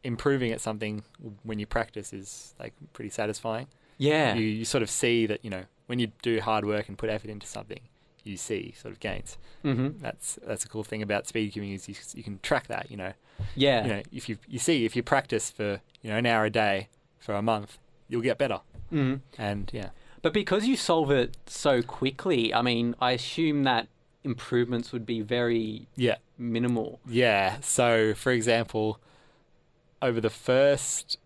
improving at something when you practice is like pretty satisfying. Yeah. You sort of see that, when you do hard work and put effort into something, you see sort of gains. Mm-hmm. That's a cool thing about speed cubing is you can track that. Yeah. If you practice for an hour a day for a month, you'll get better. Mm-hmm. And yeah. But because you solve it so quickly, I mean, I assume that improvements would be very minimal. Yeah. So, for example, over the first,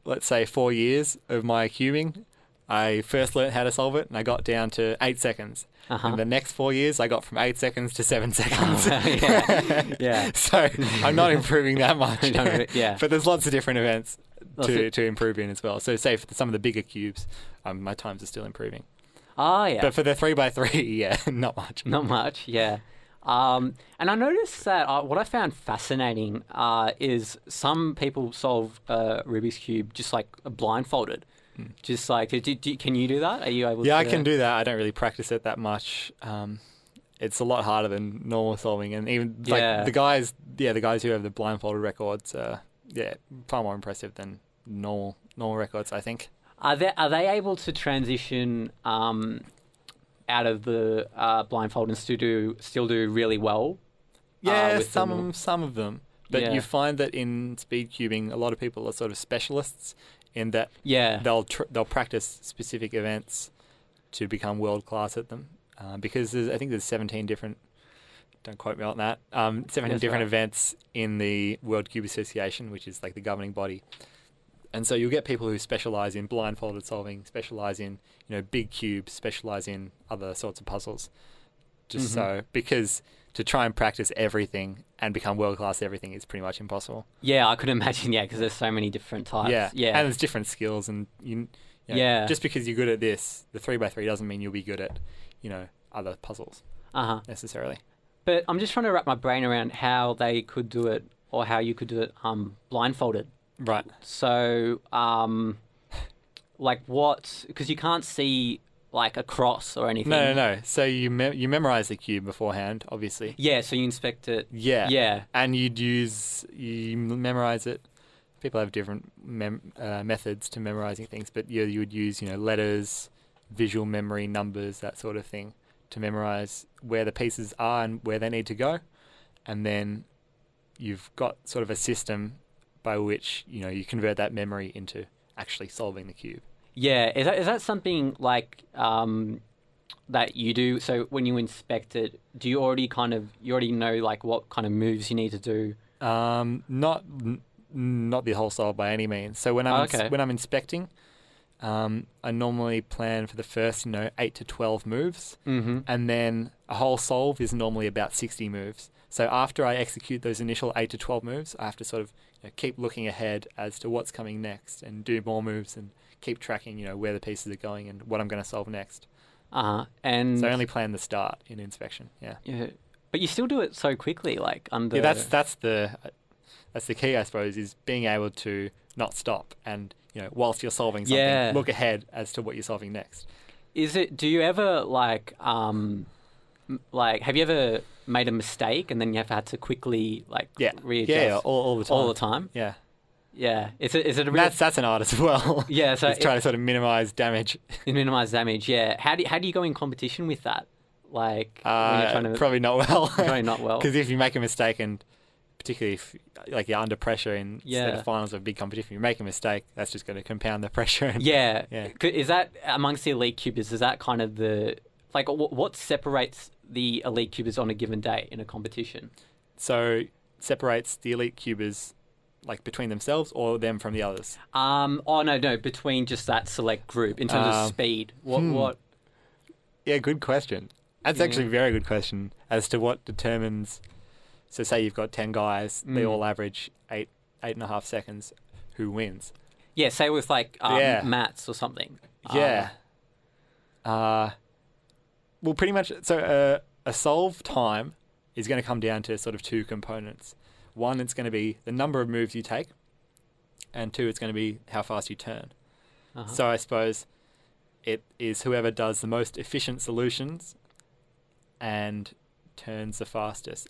let's say, 4 years of my cubing, I first learned how to solve it, and I got down to 8 seconds. Uh-huh. And the next 4 years, I got from 8 seconds to 7 seconds. Yeah. So I'm not improving that much. Yeah. But there's lots of different events to improve in as well. So say for some of the bigger cubes, my times are still improving. Ah, yeah. But for the 3x3, not much. Not much, yeah. And I noticed that what I found fascinating is some people solve Rubik's Cube just like blindfolded. Just like, can you do that? Are you able to? Yeah, I can do that. I don't really practice it that much. It's a lot harder than normal solving. And even like the guys who have the blindfolded records, far more impressive than normal records, I think. Are they able to transition out of the blindfold and still do really well? Yeah, some of them. But you find that in speed cubing, a lot of people are sort of specialists in that they'll practice specific events to become world class at them. Because I think there's 17 different, don't quote me on that, 17 different events in the World Cube Association, which is like the governing body. And so you'll get people who specialize in blindfolded solving, specialize in, big cubes, specialize in other sorts of puzzles. Because to try and practice everything and become world-class at everything is pretty much impossible. Yeah, I could imagine, because there's so many different types. Yeah. And there's different skills, and just because you're good at this, the 3x3 doesn't mean you'll be good at, other puzzles necessarily. But I'm just trying to wrap my brain around how they could do it, or how you could do it blindfolded. Right. So, because you can't see like a cross or anything. No. So you memorize the cube beforehand, obviously. Yeah, so you inspect it. Yeah. And you memorize it. People have different methods to memorizing things, but you would use, letters, visual memory, numbers, that sort of thing to memorize where the pieces are and where they need to go. And then you've got sort of a system by which, you convert that memory into actually solving the cube. Yeah, is that something like that you do? So when you inspect it, do you already know like what kind of moves you need to do? Not the whole solve by any means. So when I'm inspecting, I normally plan for the first 8 to 12 moves, and then a whole solve is normally about 60 moves. So after I execute those initial 8 to 12 moves, I have to sort of keep looking ahead as to what's coming next and do more moves and keep tracking, where the pieces are going and what I'm going to solve next. And so I only plan the start in inspection. Yeah. But you still do it so quickly, like under. Yeah, that's the key, I suppose, is being able to not stop and whilst you're solving something, look ahead as to what you're solving next. Do you ever have you ever made a mistake and then you have had to quickly readjust? Yeah, all the time. All the time. Yeah. Yeah, is it a real... That's an art as well. Yeah, so trying to sort of minimize damage. Minimize damage, yeah. How do you go in competition with that? Like when you're trying to... probably not well. Probably not well. Because if you make a mistake, and particularly if you're under pressure in the finals of a big competition, if you make a mistake, that's just going to compound the pressure. Yeah. Is that amongst the elite cubers? Is that kind of the what separates the elite cubers on a given day in a competition? So separates the elite cubers. Like between themselves or them from the others? No, between just that select group in terms of speed. What? Yeah, good question. That's actually a very good question as to what determines. So say you've got 10 guys, they all average 8.5 seconds. Who wins? Yeah, say with maths or something. Yeah. Well, pretty much. So a solve time is going to come down to sort of two components. One, it's going to be the number of moves you take, and two, it's going to be how fast you turn. So I suppose it is whoever does the most efficient solutions and turns the fastest.